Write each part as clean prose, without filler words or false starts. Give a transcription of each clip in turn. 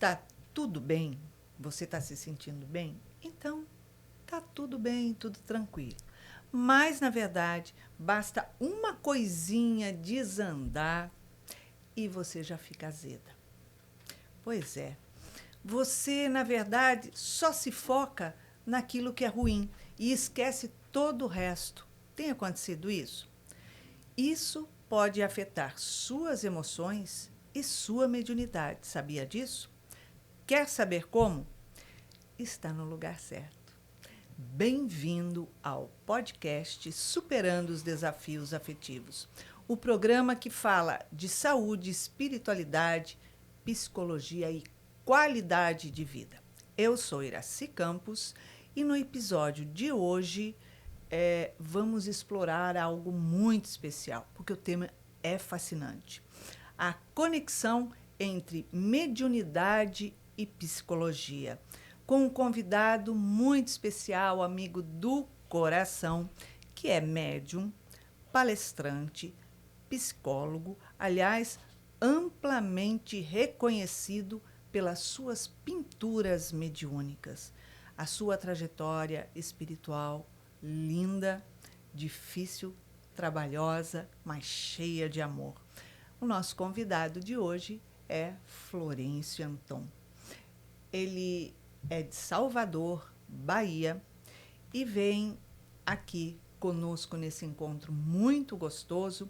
Tá tudo bem? Você está se sentindo bem? Então, tá tudo bem, tudo tranquilo. Mas, na verdade, basta uma coisinha desandar e você já fica azeda. Pois é. Você, na verdade, só se foca naquilo que é ruim e esquece todo o resto. Tem acontecido isso? Isso pode afetar suas emoções e sua mediunidade. Sabia disso? Quer saber como? Está no lugar certo. Bem-vindo ao podcast Superando os Desafios Afetivos, o programa que fala de saúde, espiritualidade, psicologia e qualidade de vida. Eu sou Iraci Campos e no episódio de hoje vamos explorar algo muito especial, porque o tema é fascinante. A conexão entre mediunidade e psicologia, com um convidado muito especial, amigo do coração, que é médium, palestrante, psicólogo, aliás, amplamente reconhecido pelas suas pinturas mediúnicas. A sua trajetória espiritual linda, difícil, trabalhosa, mas cheia de amor. O nosso convidado de hoje é Florencio Anton. Ele é de Salvador, Bahia, e vem aqui conosco nesse encontro muito gostoso,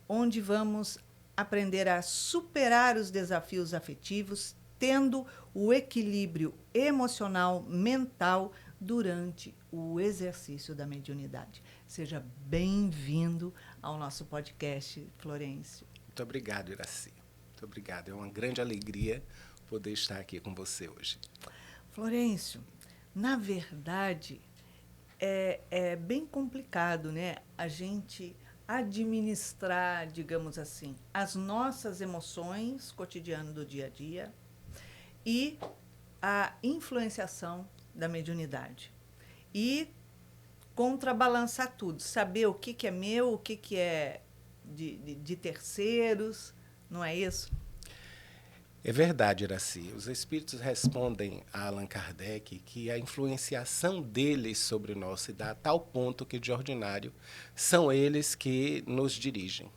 onde vamos aprender a superar os desafios afetivos, tendo o equilíbrio emocional, mental, durante o exercício da mediunidade. Seja bem-vindo ao nosso podcast, Florencio. Muito obrigado, Iraci. Muito obrigado. É uma grande alegria poder estar aqui com você hoje. Florencio, na verdade, é bem complicado, né? A gente administrar, digamos assim, as nossas emoções cotidianas do dia a dia e a influenciação da mediunidade. E contrabalançar tudo, saber o que é meu, o que é de terceiros, não é isso? É verdade, Iraci. Os espíritos respondem a Allan Kardec que a influenciação deles sobre nós se dá a tal ponto que, de ordinário, são eles que nos dirigem.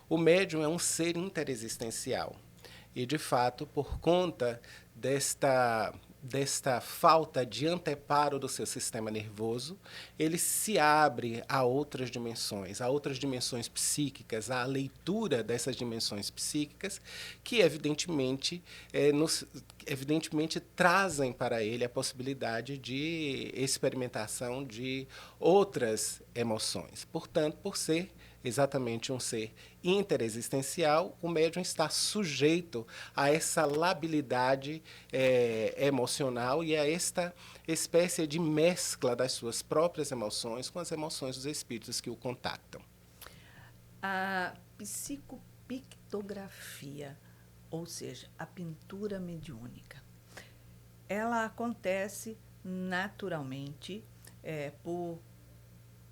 O médium é um ser interexistencial e, de fato, por conta desta falta de anteparo do seu sistema nervoso, ele se abre a outras dimensões psíquicas, à leitura dessas dimensões psíquicas, que evidentemente trazem para ele a possibilidade de experimentação de outras emoções. Portanto, por ser exatamente um ser interexistencial, o médium está sujeito a essa labilidade emocional e a esta espécie de mescla das suas próprias emoções com as emoções dos espíritos que o contactam. A psicopictografia, ou seja, a pintura mediúnica, ela acontece naturalmente por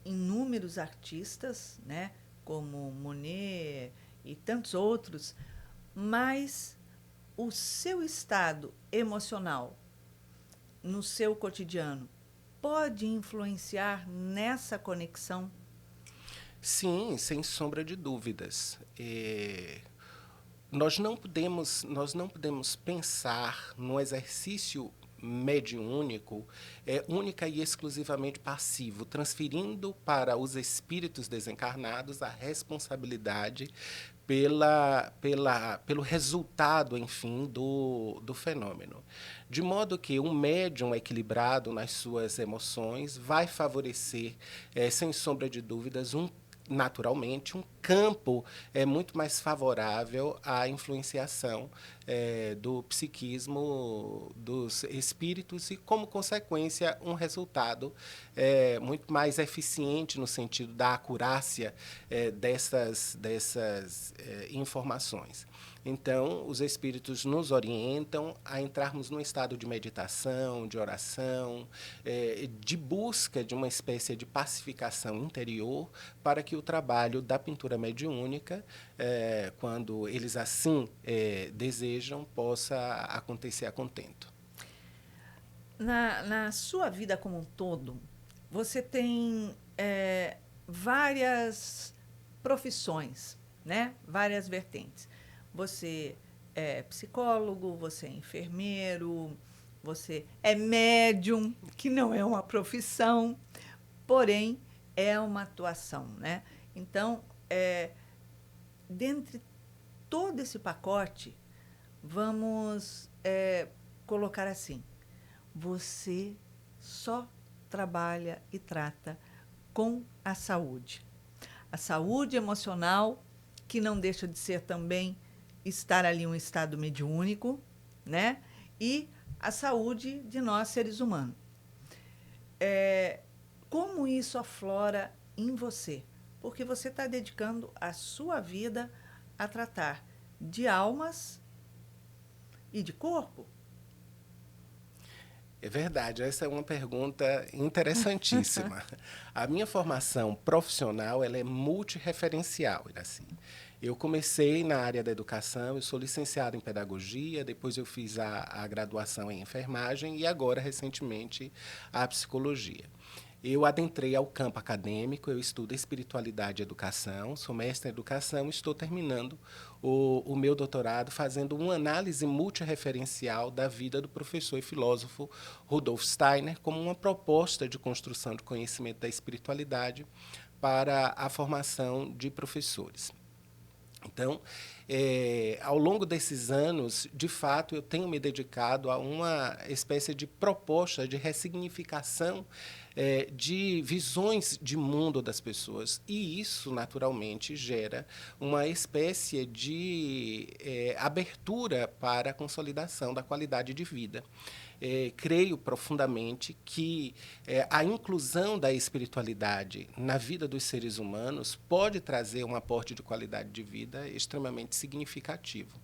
inúmeros artistas, né, como Monet e tantos outros, mas o seu estado emocional no seu cotidiano pode influenciar nessa conexão? Sim, sem sombra de dúvidas. Nós não podemos pensar no exercício mediúnico única e exclusivamente passivo, transferindo para os espíritos desencarnados a responsabilidade pelo resultado, enfim, do fenômeno. De modo que um médium equilibrado nas suas emoções vai favorecer, sem sombra de dúvidas, naturalmente, um campo muito mais favorável à influenciação do psiquismo dos espíritos e, como consequência, um resultado muito mais eficiente no sentido da acurácia dessas informações. Então, os espíritos nos orientam a entrarmos num estado de meditação, de oração, de busca de uma espécie de pacificação interior, para que o trabalho da pintura mediúnica, quando eles assim desejam, possa acontecer a contento. Na sua vida como um todo, você tem várias profissões, né? Várias vertentes. Você é psicólogo, você é enfermeiro, você é médium, que não é uma profissão, porém é uma atuação, né? Então, dentre todo esse pacote, vamos colocar assim: você só trabalha e trata com a saúde. A saúde emocional, que não deixa de ser também estar ali um estado mediúnico, né? E a saúde de nós, seres humanos. Como isso aflora em você? Porque você está dedicando a sua vida a tratar de almas e de corpo. É verdade, essa é uma pergunta interessantíssima. A minha formação profissional ela é multireferencial, assim. Eu comecei na área da educação, eu sou licenciado em pedagogia, depois eu fiz a graduação em enfermagem e agora, recentemente, a psicologia. Eu adentrei ao campo acadêmico, eu estudo espiritualidade e educação, sou mestre em educação e estou terminando o meu doutorado fazendo uma análise multireferencial da vida do professor e filósofo Rudolf Steiner como uma proposta de construção de conhecimento da espiritualidade para a formação de professores. Então, ao longo desses anos, de fato, eu tenho me dedicado a uma espécie de proposta de ressignificação de visões de mundo das pessoas. E isso, naturalmente, gera uma espécie de abertura para a consolidação da qualidade de vida. Creio profundamente que a inclusão da espiritualidade na vida dos seres humanos pode trazer um aporte de qualidade de vida extremamente significativo.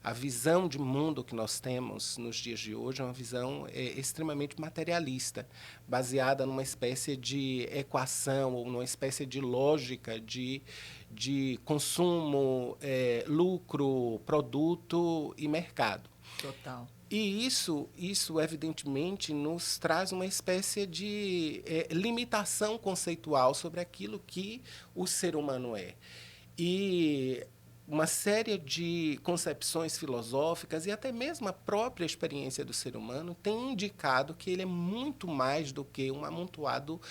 A visão de mundo que nós temos nos dias de hoje é uma visão extremamente materialista, baseada numa espécie de equação ou numa espécie de lógica de consumo, lucro, produto e mercado. Total. E isso, evidentemente, nos traz uma espécie de limitação conceitual sobre aquilo que o ser humano é. E uma série de concepções filosóficas e até mesmo a própria experiência do ser humano tem indicado que ele é muito mais do que um amontoado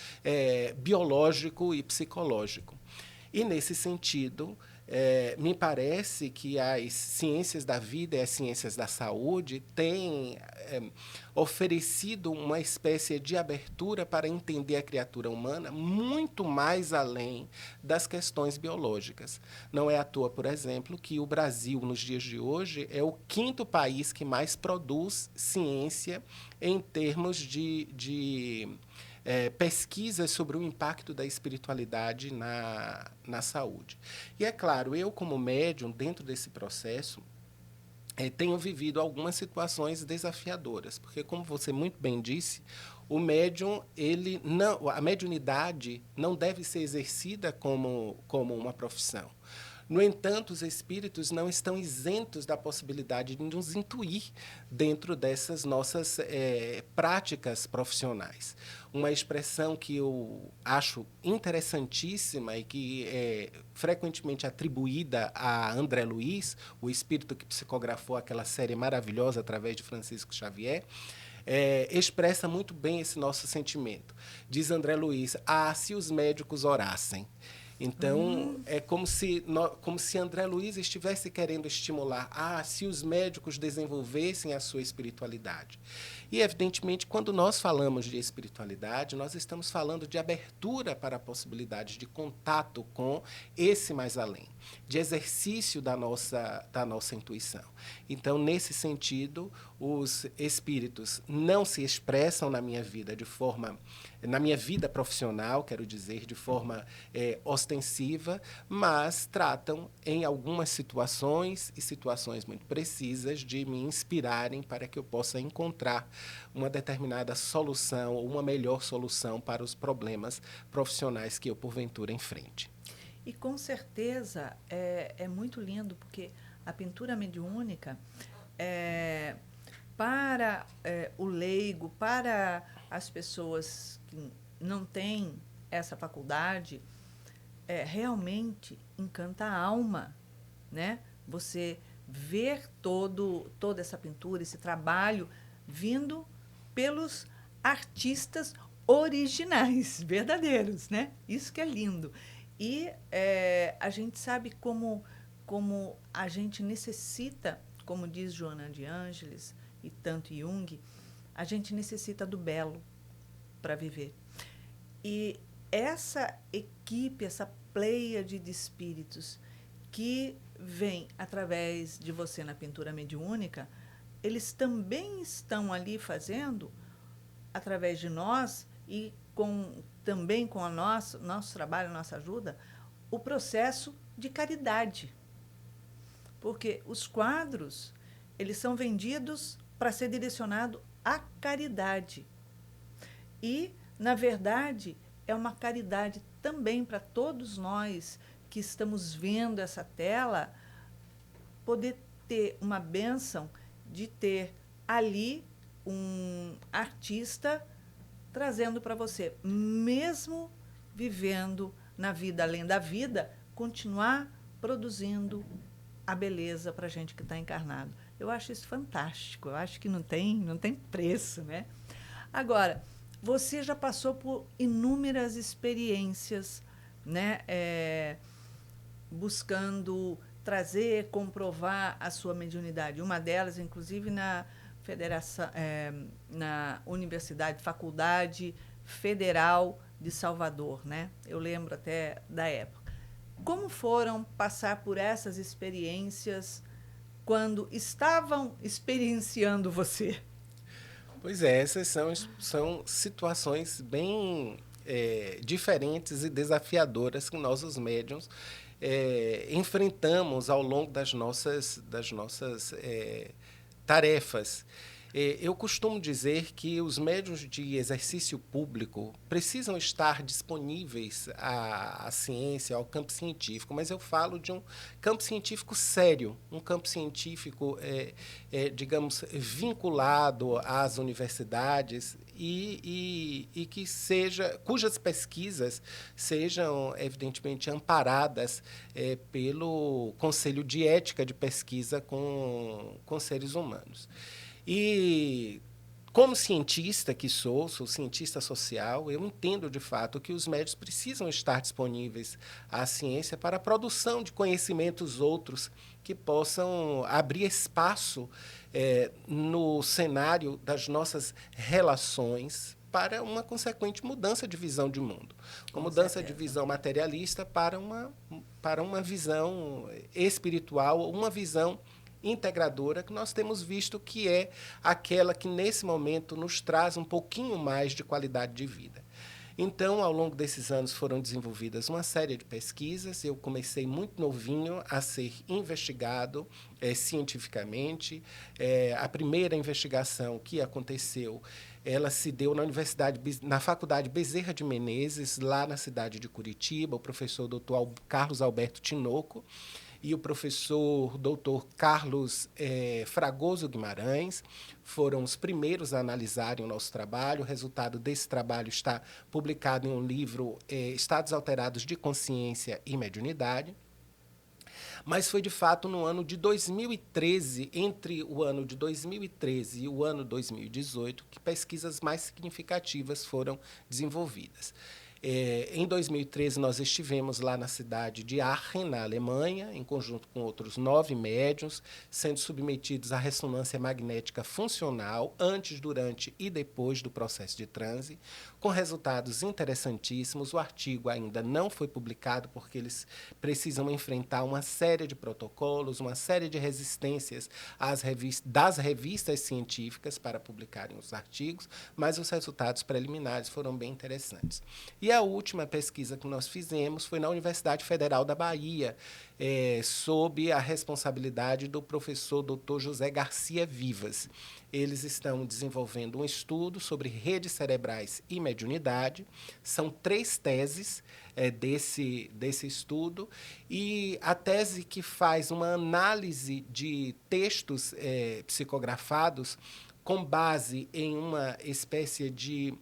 biológico e psicológico. E, nesse sentido, me parece que as ciências da vida e as ciências da saúde têm oferecido uma espécie de abertura para entender a criatura humana muito mais além das questões biológicas. Não é à toa, por exemplo, que o Brasil, nos dias de hoje, é o 5º país que mais produz ciência em termos de pesquisas sobre o impacto da espiritualidade na saúde. E, é claro, eu, como médium, dentro desse processo, tenho vivido algumas situações desafiadoras, porque, como você muito bem disse, o médium, a mediunidade não deve ser exercida como uma profissão. No entanto, os espíritos não estão isentos da possibilidade de nos intuir dentro dessas nossas práticas profissionais. Uma expressão que eu acho interessantíssima e que é frequentemente atribuída a André Luiz, o espírito que psicografou aquela série maravilhosa através de Francisco Xavier, expressa muito bem esse nosso sentimento. Diz André Luiz: se os médicos orassem. Então, é como se André Luiz estivesse querendo estimular, se os médicos desenvolvessem a sua espiritualidade. E, evidentemente, quando nós falamos de espiritualidade, nós estamos falando de abertura para possibilidades de contato com esse mais além, de exercício da nossa intuição. Então, nesse sentido, os espíritos não se expressam na minha vida na minha vida profissional, quero dizer, de forma ostensiva, mas tratam em algumas situações e situações muito precisas de me inspirarem para que eu possa encontrar uma determinada solução ou uma melhor solução para os problemas profissionais que eu porventura enfrente. E com certeza é muito lindo, porque a pintura mediúnica, para o leigo, para as pessoas que não têm essa faculdade, realmente encanta a alma, né? Você ver toda essa pintura, esse trabalho vindo pelos artistas originais, verdadeiros, né? Isso que é lindo. E a gente sabe como a gente necessita, como diz Joana de Ângeles e tanto Jung, a gente necessita do belo para viver. E essa equipe, essa pleiade de espíritos que vem através de você na pintura mediúnica, eles também estão ali fazendo, através de nós e também com o nosso trabalho, nossa ajuda, o processo de caridade. Porque os quadros, eles são vendidos para ser direcionado à caridade. E, na verdade, é uma caridade também para todos nós que estamos vendo essa tela, poder ter uma bênção de ter ali um artista trazendo para você, mesmo vivendo na vida além da vida, continuar produzindo a beleza para a gente que está encarnado. Eu acho isso fantástico, eu acho que não tem preço, né? Agora, você já passou por inúmeras experiências, né? Buscando trazer, comprovar a sua mediunidade. Uma delas, inclusive, na Universidade, Faculdade Federal de Salvador, né? Eu lembro até da época. Como foram passar por essas experiências quando estavam experienciando você? Pois é, essas são situações bem diferentes e desafiadoras que nós, os médiuns, enfrentamos ao longo das nossas tarefas. Eu costumo dizer que os médiuns de exercício público precisam estar disponíveis à ciência, ao campo científico, mas eu falo de um campo científico sério, um campo científico, digamos, vinculado às universidades e que cujas pesquisas sejam, evidentemente, amparadas pelo Conselho de Ética de Pesquisa com seres humanos. E, como cientista que sou cientista social, eu entendo, de fato, que os médios precisam estar disponíveis à ciência para a produção de conhecimentos outros que possam abrir espaço no cenário das nossas relações para uma consequente mudança de visão de mundo. Uma mudança de visão materialista para uma visão espiritual, uma visão integradora, que nós temos visto que é aquela que, nesse momento, nos traz um pouquinho mais de qualidade de vida. Então, ao longo desses anos, foram desenvolvidas uma série de pesquisas. Eu comecei muito novinho a ser investigado cientificamente. A primeira investigação que aconteceu, ela se deu na Faculdade Bezerra de Menezes, lá na cidade de Curitiba. O professor Dr. Carlos Alberto Tinoco e o professor Dr. Carlos Fragoso Guimarães foram os primeiros a analisarem o nosso trabalho. O resultado desse trabalho está publicado em um livro, Estados Alterados de Consciência e Mediunidade. Mas foi, de fato, no ano de 2013, entre o ano de 2013 e o ano 2018, que pesquisas mais significativas foram desenvolvidas. Em 2013, nós estivemos lá na cidade de Aachen, na Alemanha, em conjunto com outros 9 médiuns, sendo submetidos à ressonância magnética funcional antes, durante e depois do processo de transe, com resultados interessantíssimos. O artigo ainda não foi publicado porque eles precisam enfrentar uma série de protocolos, uma série de resistências das revistas científicas para publicarem os artigos, mas os resultados preliminares foram bem interessantes. E a última pesquisa que nós fizemos foi na Universidade Federal da Bahia, sob a responsabilidade do professor Dr. José Garcia Vivas. Eles estão desenvolvendo um estudo sobre redes cerebrais e mediunidade. São 3 teses desse estudo, e a tese que faz uma análise de textos psicografados com base em uma espécie de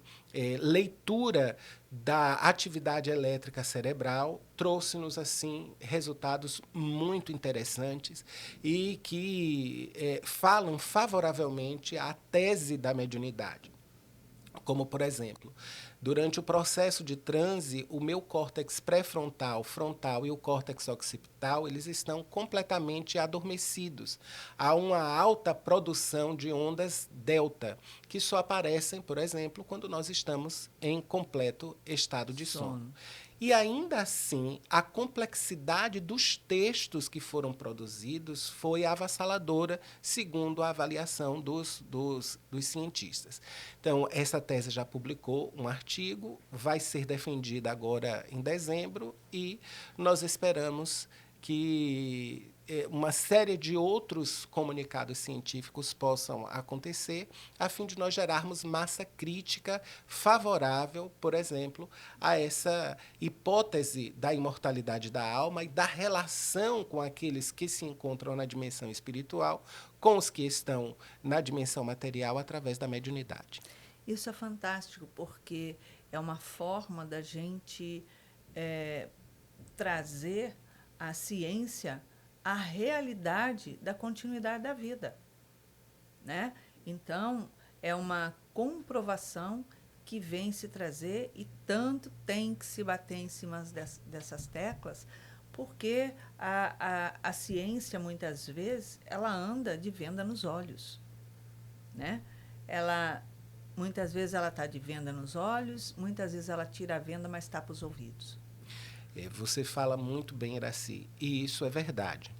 leitura da atividade elétrica cerebral, trouxe-nos, assim, resultados muito interessantes e que falam favoravelmente à tese da mediunidade. Como, por exemplo, durante o processo de transe, o meu córtex pré-frontal, frontal e o córtex occipital, eles estão completamente adormecidos. Há uma alta produção de ondas delta, que só aparecem, por exemplo, quando nós estamos em completo estado de sono. E, ainda assim, a complexidade dos textos que foram produzidos foi avassaladora, segundo a avaliação dos cientistas. Então, essa tese já publicou um artigo, vai ser defendida agora em dezembro, e nós esperamos que uma série de outros comunicados científicos possam acontecer, a fim de nós gerarmos massa crítica favorável, por exemplo, a essa hipótese da imortalidade da alma e da relação com aqueles que se encontram na dimensão espiritual com os que estão na dimensão material através da mediunidade. Isso é fantástico, porque é uma forma da gente trazer a ciência à realidade da continuidade da vida, né? Então, é uma comprovação que vem se trazer, e tanto tem que se bater em cima dessas teclas, porque a ciência, muitas vezes, ela anda de venda nos olhos, né? Muitas vezes ela está de venda nos olhos, muitas vezes ela tira a venda, mas tapa os ouvidos. Você fala muito bem, Iraci, e isso é verdade.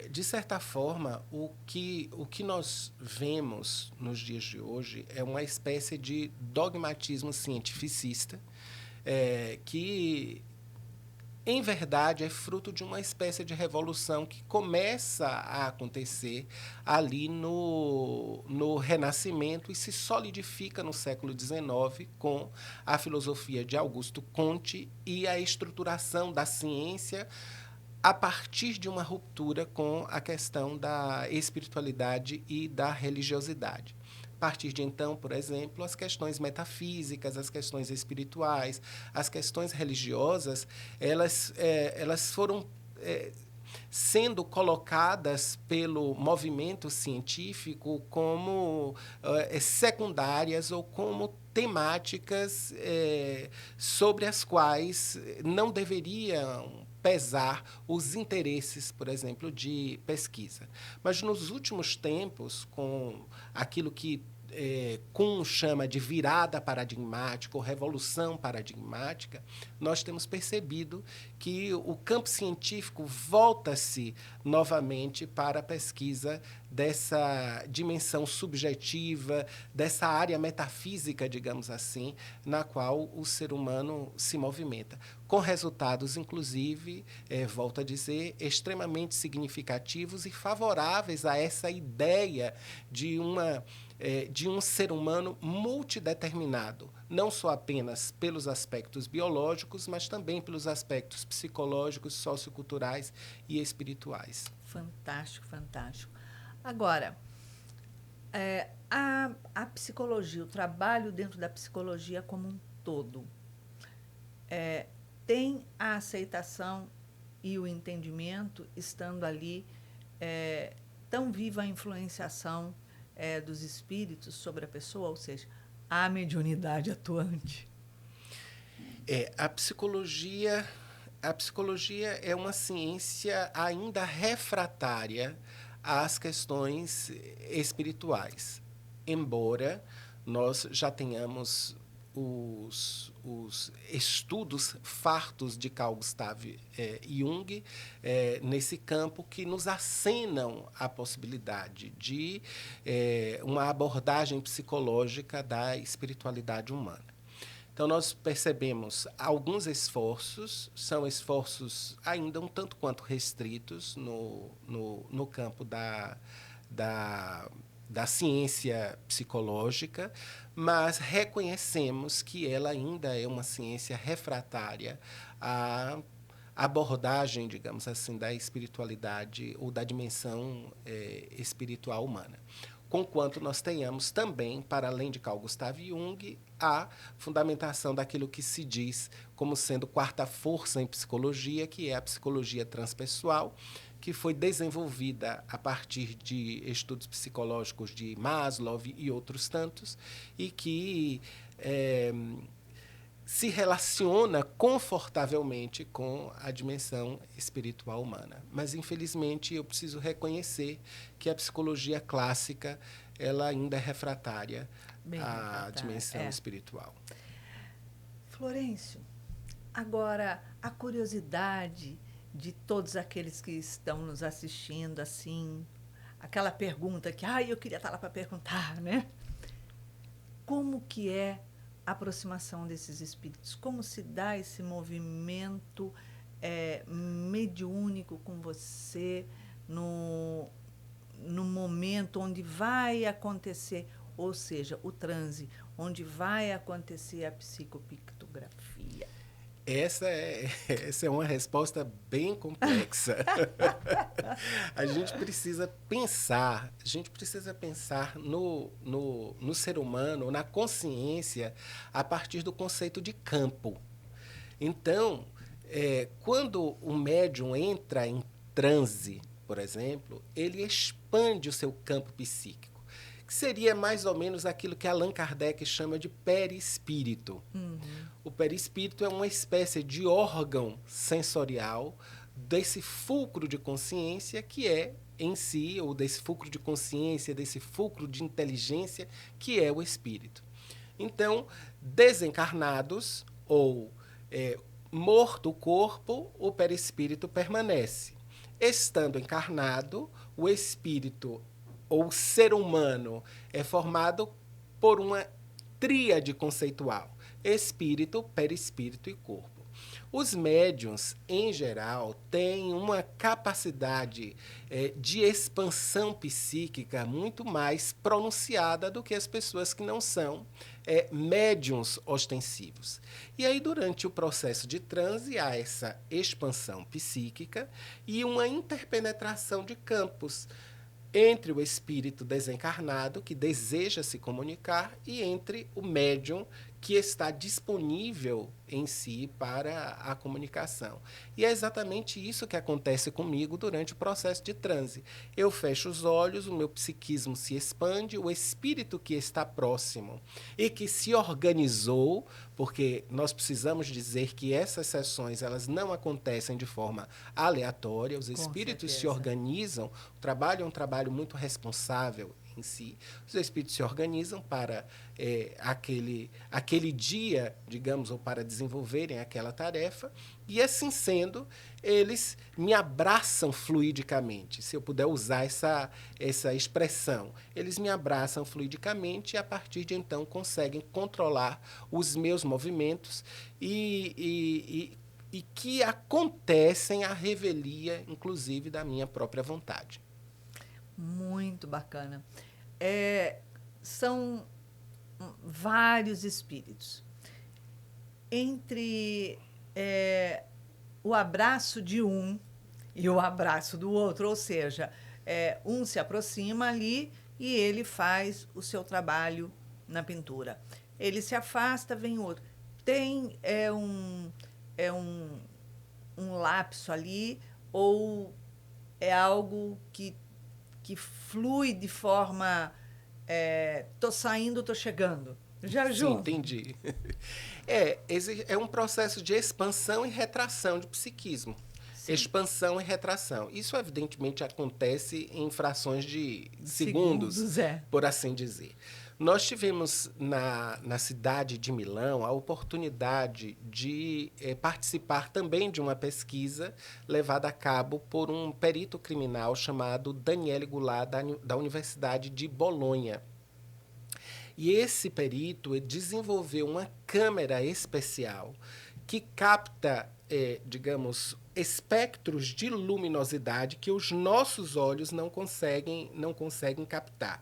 De certa forma, o que nós vemos nos dias de hoje é uma espécie de dogmatismo cientificista, que, em verdade, é fruto de uma espécie de revolução que começa a acontecer ali no Renascimento e se solidifica no século XIX com a filosofia de Augusto Comte e a estruturação da ciência a partir de uma ruptura com a questão da espiritualidade e da religiosidade. A partir de então, por exemplo, as questões metafísicas, as questões espirituais, as questões religiosas, elas foram sendo colocadas pelo movimento científico como secundárias ou como temáticas sobre as quais não deveriam pesar os interesses, por exemplo, de pesquisa. Mas, nos últimos tempos, com aquilo que Kuhn chama de virada paradigmática ou revolução paradigmática, nós temos percebido que o campo científico volta-se novamente para a pesquisa dessa dimensão subjetiva, dessa área metafísica, digamos assim, na qual o ser humano se movimenta, com resultados, inclusive, volto a dizer, extremamente significativos e favoráveis a essa ideia de um ser humano multideterminado, não só apenas pelos aspectos biológicos, mas também pelos aspectos psicológicos, socioculturais e espirituais. Fantástico, fantástico. Agora, a psicologia, o trabalho dentro da psicologia como um todo, tem a aceitação e o entendimento, estando ali tão viva a influenciação dos espíritos sobre a pessoa, ou seja, a mediunidade atuante? A psicologia é uma ciência ainda refratária às questões espirituais, embora nós já tenhamos os estudos fartos de Carl Gustav Jung nesse campo, que nos acenam a possibilidade de uma abordagem psicológica da espiritualidade humana. Então, nós percebemos alguns esforços, são esforços ainda um tanto quanto restritos no campo da ciência psicológica, mas reconhecemos que ela ainda é uma ciência refratária à abordagem, digamos assim, da espiritualidade ou da dimensão espiritual humana. Conquanto nós tenhamos também, para além de Carl Gustav Jung, a fundamentação daquilo que se diz como sendo quarta força em psicologia, que é a psicologia transpessoal, que foi desenvolvida a partir de estudos psicológicos de Maslow e outros tantos, e que se relaciona confortavelmente com a dimensão espiritual humana. Mas, infelizmente, eu preciso reconhecer que a psicologia clássica ela ainda é refratária à dimensão espiritual. Florencio, agora, a curiosidade de todos aqueles que estão nos assistindo, assim, aquela pergunta que eu queria estar lá para perguntar, né? Como que é a aproximação desses espíritos? Como se dá esse movimento mediúnico com você no momento onde vai acontecer, ou seja, o transe, onde vai acontecer a psicopictografia? Essa é uma resposta bem complexa. A gente precisa pensar no ser humano, na consciência, a partir do conceito de campo. Então, quando o médium entra em transe, por exemplo, ele expande o seu campo psíquico, que seria mais ou menos aquilo que Allan Kardec chama de perispírito. O perispírito é uma espécie de órgão sensorial desse fulcro de consciência que é em si, ou desse fulcro de consciência, desse fulcro de inteligência que é o espírito. Então, desencarnados ou morto o corpo, o perispírito permanece. Estando encarnado, o espírito ou ser humano é formado por uma tríade conceitual: espírito, perispírito e corpo. Os médiuns, em geral, têm uma capacidade de expansão psíquica muito mais pronunciada do que as pessoas que não são médiuns ostensivos. E aí, durante o processo de transe, há essa expansão psíquica e uma interpenetração de campos entre o espírito desencarnado, que deseja se comunicar, e entre o médium, que está disponível em si para a comunicação. E é exatamente isso que acontece comigo durante o processo de transe. Eu fecho os olhos, o meu psiquismo se expande, o espírito que está próximo e que se organizou, porque nós precisamos dizer que essas sessões elas não acontecem de forma aleatória, os espíritos se organizam, o trabalho é um trabalho muito responsável em si. Os espíritos se organizam para aquele dia, digamos, ou para desenvolverem aquela tarefa, e assim sendo, eles me abraçam fluidicamente, se eu puder usar essa expressão. Eles me abraçam fluidicamente e, a partir de então, conseguem controlar os meus movimentos e que acontecem à revelia, inclusive, da minha própria vontade. Muito bacana. São vários espíritos. Entre o abraço de um e o abraço do outro, ou seja, um se aproxima ali e ele faz o seu trabalho na pintura. Ele se afasta, vem outro. Tem um lapso ali, ou é algo que flui de forma tô saindo, tô chegando? Já Sim, junto. entendi. É um processo de expansão e retração de psiquismo. Sim. Expansão e retração. Isso, evidentemente, acontece em frações de segundos, Segundos, é. por assim dizer. Nós tivemos na cidade de Milão a oportunidade de participar também de uma pesquisa levada a cabo por um perito criminal chamado Daniele Goulart, da Universidade de Bolonha. E esse perito desenvolveu uma câmera especial que capta, digamos, espectros de luminosidade que os nossos olhos não conseguem captar.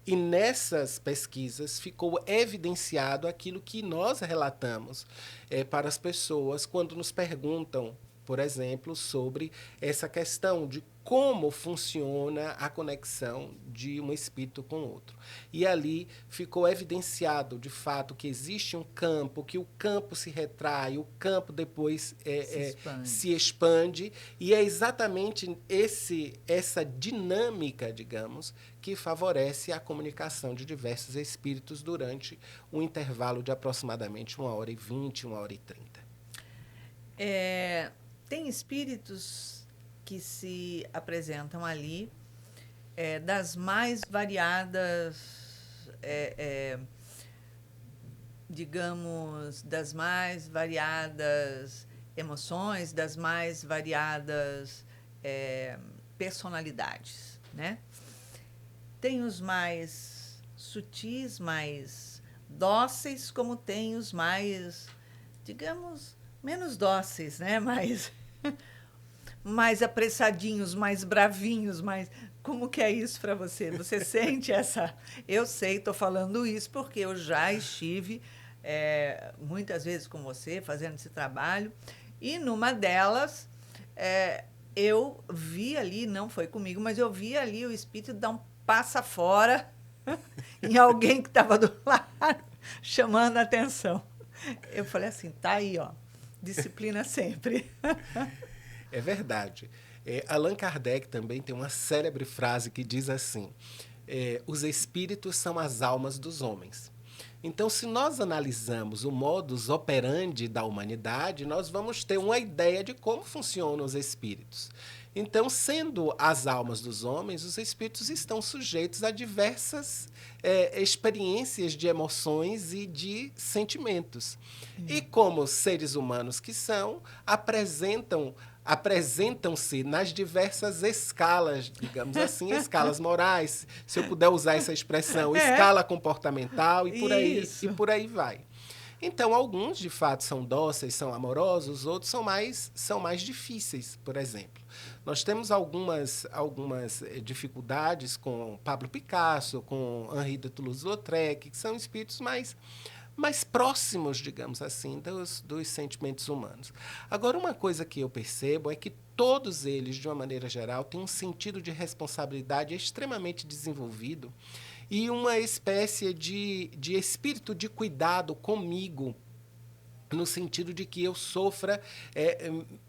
E nessas pesquisas ficou evidenciado aquilo que nós relatamos para as pessoas quando nos perguntam, por exemplo, sobre essa questão de como funciona a conexão de um espírito com outro. E ali ficou evidenciado, de fato, que existe um campo, que o campo se retrai, o campo depois se expande, e é exatamente essa dinâmica, digamos, que favorece a comunicação de diversos espíritos durante um intervalo de aproximadamente 1h20, 1h30. Tem espíritos que se apresentam ali das mais variadas, digamos, das mais variadas emoções, das mais variadas personalidades, né? Tem os mais sutis, mais dóceis, como tem os mais, digamos, menos dóceis, né? Mais apressadinhos, mais bravinhos, mais... Como que é isso para você? Você sente essa... Eu sei, estou falando isso porque eu já estive muitas vezes com você, fazendo esse trabalho, e numa delas eu vi ali, não foi comigo, mas eu vi ali o espírito dar um passa fora em alguém que estava do lado, chamando a atenção. Eu falei assim, tá aí, ó, disciplina sempre. É verdade. Allan Kardec também tem uma célebre frase que diz assim: os espíritos são as almas dos homens. Então, se nós analisamos o modus operandi da humanidade, nós vamos ter uma ideia de como funcionam os espíritos. Então, sendo as almas dos homens, os espíritos estão sujeitos a diversas experiências de emoções e de sentimentos. E como seres humanos que são, apresentam-se nas diversas escalas, digamos assim, escalas morais, se eu puder usar essa expressão, escala comportamental e por aí vai. Então, alguns, de fato, são dóceis, são amorosos, outros são mais difíceis, por exemplo. Nós temos algumas dificuldades com Pablo Picasso, com Henri de Toulouse-Lautrec, que são espíritos mais próximos, digamos assim, dos sentimentos humanos. Agora, uma coisa que eu percebo é que todos eles, de uma maneira geral, têm um sentido de responsabilidade extremamente desenvolvido e uma espécie de espírito de cuidado comigo, no sentido de que eu sofra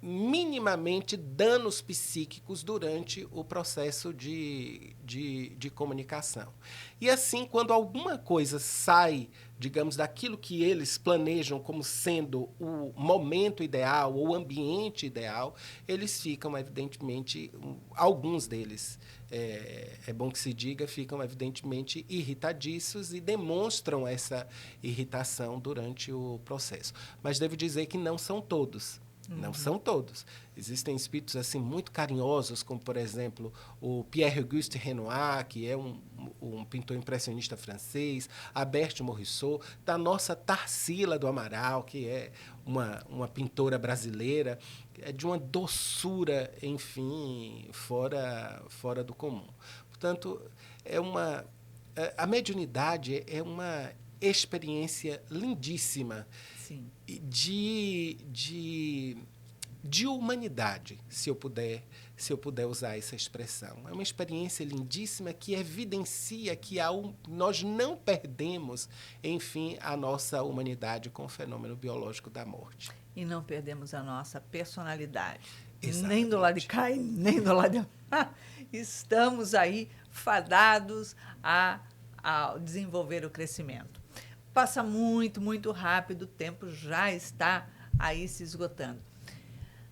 minimamente danos psíquicos durante o processo de comunicação. E assim, quando alguma coisa sai, digamos, daquilo que eles planejam como sendo o momento ideal ou o ambiente ideal, eles ficam, evidentemente, alguns deles, é bom que se diga, ficam evidentemente irritadiços e demonstram essa irritação durante o processo. Mas devo dizer que não são todos. Não são todos. Existem espíritos assim muito carinhosos, como, por exemplo, o Pierre-Auguste Renoir, que é um pintor impressionista francês, a Berthe Morisot, da nossa Tarsila do Amaral, que é uma pintora brasileira, de uma doçura, enfim, fora do comum. Portanto, a mediunidade é uma experiência lindíssima. Sim. De humanidade, se eu puder usar essa expressão. É uma experiência lindíssima que evidencia que nós não perdemos, enfim, a nossa humanidade com o fenômeno biológico da morte. E não perdemos a nossa personalidade. Exatamente. Nem do lado de cá e nem do lado de lá. Estamos aí fadados a desenvolver o crescimento. passa muito, muito rápido, o tempo já está aí se esgotando.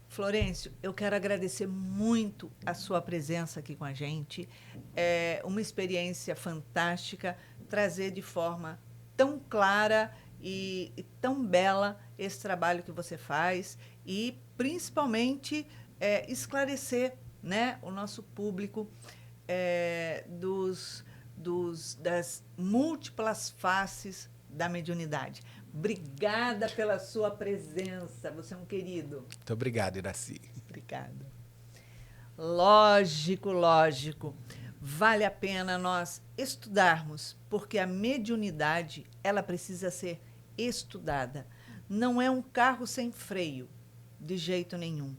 Florencio, eu quero agradecer muito a sua presença aqui com a gente. É uma experiência fantástica trazer de forma tão clara e tão bela esse trabalho que você faz e, principalmente, esclarecer, né, o nosso público das múltiplas faces da mediunidade. Obrigada pela sua presença. Você é um querido. Muito obrigado, Iraci. Obrigada. Lógico, lógico. Vale a pena nós estudarmos, porque a mediunidade, ela precisa ser estudada. Não é um carro sem freio, de jeito nenhum,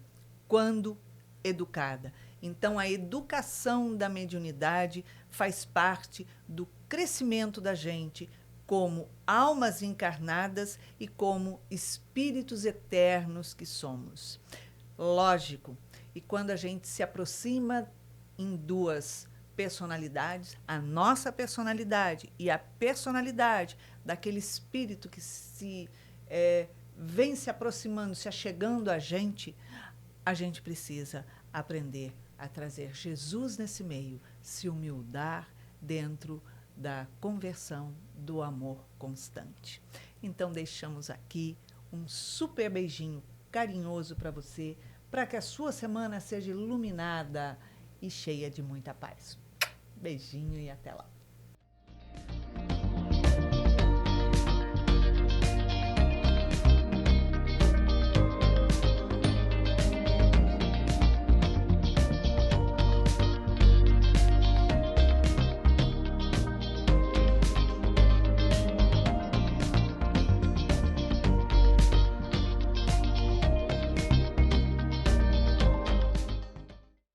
quando educada. Então, a educação da mediunidade faz parte do crescimento da gente como almas encarnadas e como espíritos eternos que somos. Lógico, e quando a gente se aproxima em duas personalidades, a nossa personalidade e a personalidade daquele espírito que vem se aproximando, se achegando a gente precisa aprender a trazer Jesus nesse meio, se humildar dentro da conversão do amor constante. Então, deixamos aqui um super beijinho carinhoso para você, para que a sua semana seja iluminada e cheia de muita paz. Beijinho e até lá.